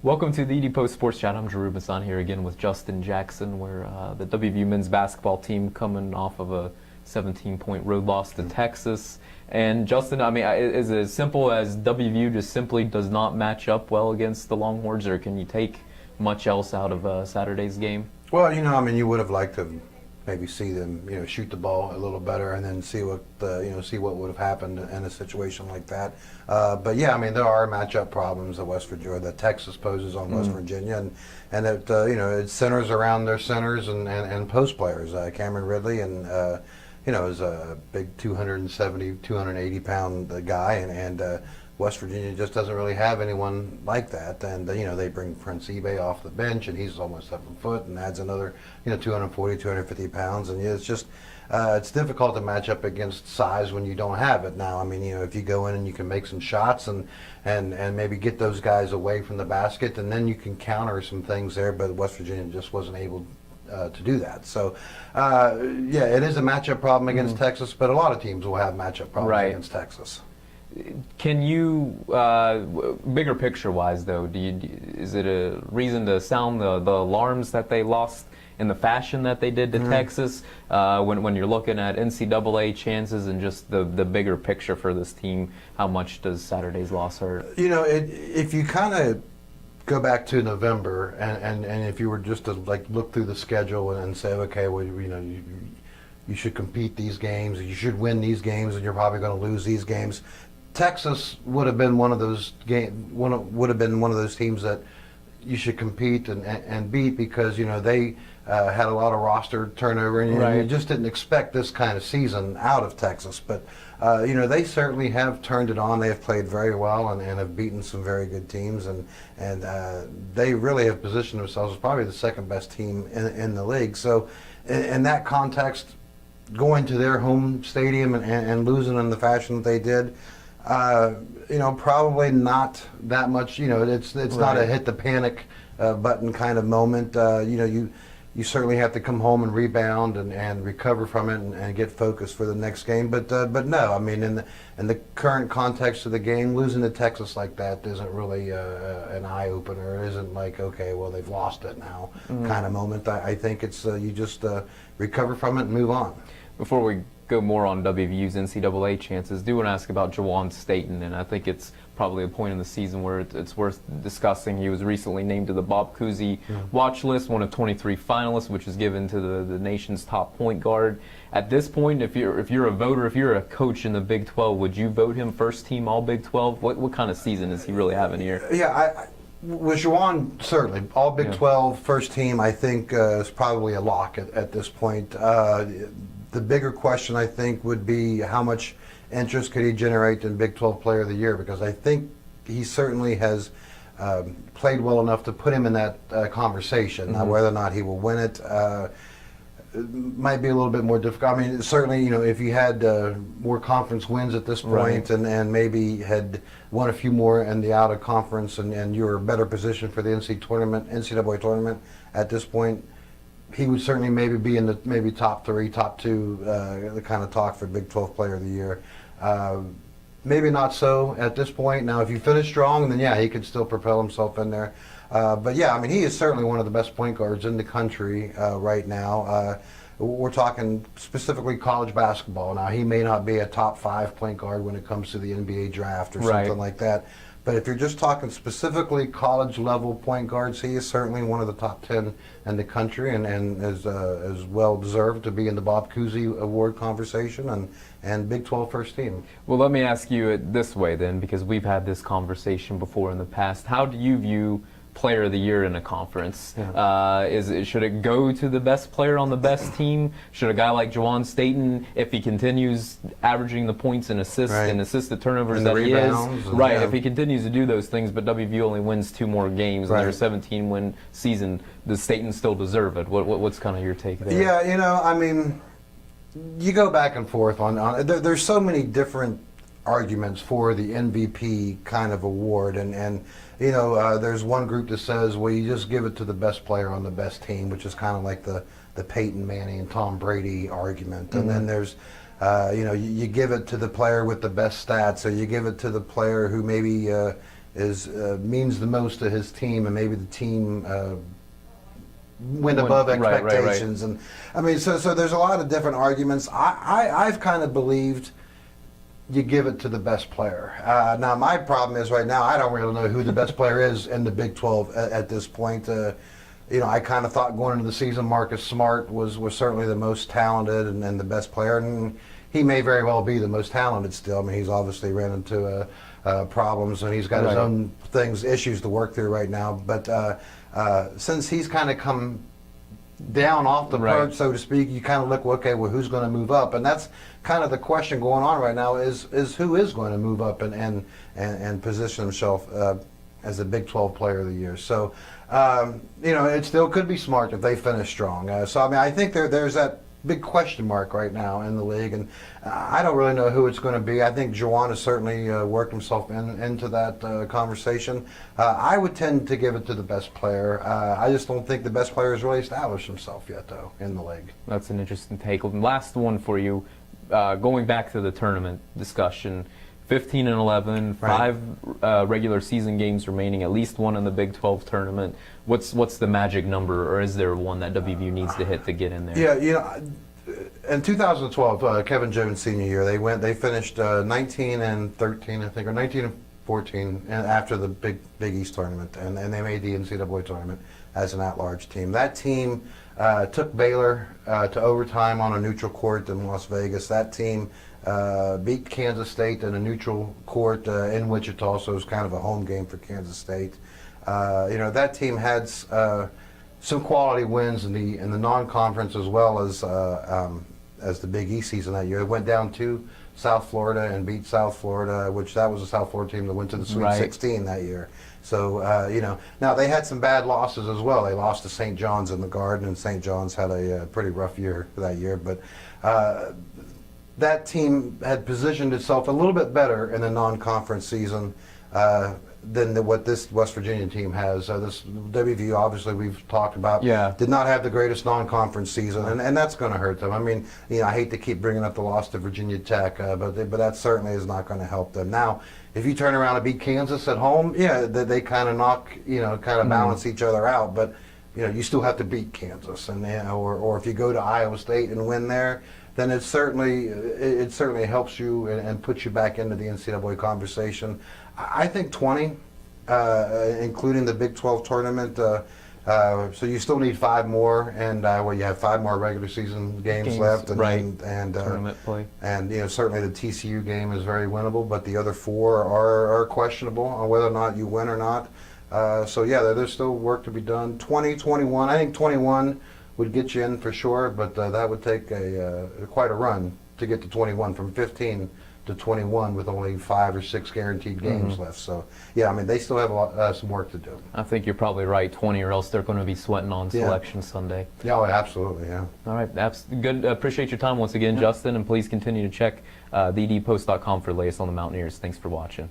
Welcome to the TheDPost Sports Chat. I'm Drew Rubinson here again with Justin Jackson, where the WVU men's basketball team coming off of a 17-point road loss to Texas. And Justin, I mean, is it as simple as WVU just simply does not match up well against the Longhorns, or can you take much else out of Saturday's game? Well, you would have liked to maybe see them, shoot the ball a little better, and then see what would have happened in a situation like that. But yeah, I mean, there are matchup problems that that Texas poses on West Virginia, and it it centers around their centers and post players. Cameron Ridley and is a big 270, 280-pound guy, and West Virginia just doesn't really have anyone like that. And they bring Prince eBay off the bench, and he's almost 7 foot, and adds another 240, 250 pounds. And it's just it's difficult to match up against size when you don't have it. Now, I mean, if you go in and you can make some shots and maybe get those guys away from the basket, and then you can counter some things there. But West Virginia just wasn't able to do that. So, yeah, it is a matchup problem against Texas, but a lot of teams will have matchup problems against Texas. Can you, bigger picture-wise, though, is it a reason to sound the alarms that they lost in the fashion that they did to Texas? When you're looking at NCAA chances and just the bigger picture for this team, how much does Saturday's loss hurt? If you kind of go back to November and if you were just to look through the schedule and say, okay, well, you should compete these games, you should win these games, and you're probably going to lose these games. Texas would have been one of those teams that you should compete and beat, because they had a lot of roster turnover, and you just didn't expect this kind of season out of Texas. But they certainly have turned it on. They have played very well and have beaten some very good teams, and they really have positioned themselves as probably the second best team in the league. So in that context, going to their home stadium and losing in the fashion that they did, probably not that much. It's not a hit the panic button kind of moment. You certainly have to come home and rebound and recover from it and get focused for the next game. But no, I mean, in the current context of the game, losing to Texas like that isn't really an eye opener. It isn't like, okay, well, they've lost it now kind of moment. I think it's you just recover from it and move on. Before we go more on WVU's NCAA chances, do want to ask about Juwan Staten, and I think it's probably a point in the season where it's worth discussing. He was recently named to the Bob Cousy watch list, one of 23 finalists, which is given to the nation's top point guard. At this point, if you're a voter, if you're a coach in the Big 12, would you vote him first team All Big 12? What kind of season is he really having here? Yeah, with Juwan, certainly All Big 12 first team, I think is probably a lock at this point. The bigger question, I think, would be how much interest could he generate in Big 12 Player of the Year, because I think he certainly has played well enough to put him in that conversation. Now, whether or not he will win it might be a little bit more difficult. I mean, certainly, if you had more conference wins at this point and maybe had won a few more in the out of conference and you're better positioned for the NCAA tournament at this point, he would certainly maybe be in the top 3, top 2, the kind of talk for Big 12 Player of the Year. Maybe not so at this point. Now, if you finish strong, then yeah, he could still propel himself in there. But yeah, I mean, he is certainly one of the best point guards in the country right now. We're talking specifically college basketball. Now, he may not be a top 5 point guard when it comes to the NBA draft or something like that. But if you're just talking specifically college-level point guards, he is certainly one of the top 10 in the country, and is well deserved to be in the Bob Cousy Award conversation and Big 12 first team. Well, let me ask you it this way then, because we've had this conversation before in the past. How do you view Player of the Year in a conference? Should it go to the best player on the best team? Should a guy like Juwan Staten, if he continues averaging the points and assists and assist the turnovers and that he is, if he continues to do those things, but WVU only wins 2 more games and there's a 17-win season, does Staten still deserve it? What's kind of your take there? Yeah, I mean, you go back and forth on there's so many different arguments for the MVP kind of award, and there's one group that says, well, you just give it to the best player on the best team, which is kind of like the Peyton Manning and Tom Brady argument. And then there's you give it to the player with the best stats, or you give it to the player who maybe means the most to his team, and maybe the team went above expectations. And I mean, so there's a lot of different arguments. I've kind of believed you give it to the best player. Now my problem is right now I don't really know who the best player is in the Big 12 at this point. I kind of thought going into the season Marcus Smart was certainly the most talented and the best player, and he may very well be the most talented still. I mean, he's obviously ran into problems, and he's got his own issues to work through right now. But since he's kind of come down off the perch, so to speak, you kind of look, okay, well, who's going to move up? And that's kind of the question going on right now is who is going to move up and position himself as a Big 12 Player of the Year. So, it still could be Smart if they finish strong. So, I mean, I think there's that big question mark right now in the league, and I don't really know who it's going to be. I think Juwan has certainly worked himself into that conversation. I would tend to give it to the best player. I just don't think the best player has really established himself yet, though, in the league. That's an interesting take. Last one for you, going back to the tournament discussion. 15-11, 5 regular season games remaining, at least one in the Big 12 tournament. What's the magic number, or is there one that WVU needs to hit to get in there? Yeah, in 2012, Kevin Jones' senior year, they finished 19-13, I think, or 19-14, and after the Big East tournament, and they made the NCAA tournament as an at-large team. That team took Baylor to overtime on a neutral court in Las Vegas. That team beat Kansas State in a neutral court in Wichita, so it was kind of a home game for Kansas State. That team had some quality wins in the non-conference as well as the Big East season that year. It went down to South Florida and beat South Florida, which that was a South Florida team that went to the Sweet 16 that year. So, now they had some bad losses as well. They lost to St. John's in the Garden, and St. John's had a pretty rough year that year. But that team had positioned itself a little bit better in the non-conference season than what this West Virginia team has. This WVU, obviously, we've talked about, did not have the greatest non-conference season, and that's going to hurt them. I mean, I hate to keep bringing up the loss to Virginia Tech, but that certainly is not going to help them. Now, if you turn around and beat Kansas at home, they kind of knock, kind of balance each other out, but you still have to beat Kansas, and or if you go to Iowa State and win there, then it certainly helps you and puts you back into the NCAA conversation. I think 20, including the Big 12 tournament. So you still need 5 more, and you have 5 more regular season games left, and tournament play. And certainly the TCU game is very winnable, but the other 4 are questionable on whether or not you win or not. So there's still work to be done. 20, 21. I think 21 would get you in for sure, but that would take quite a run to get to 21 from 15 to 21 with only 5 or 6 guaranteed games left. So, I mean, they still have some work to do. I think you're probably right, 20, or else they're going to be sweating on Selection Sunday. Yeah, absolutely, yeah. All right, good. Appreciate your time once again, Justin, and please continue to check TheDPost.com for the latest on the Mountaineers. Thanks for watching.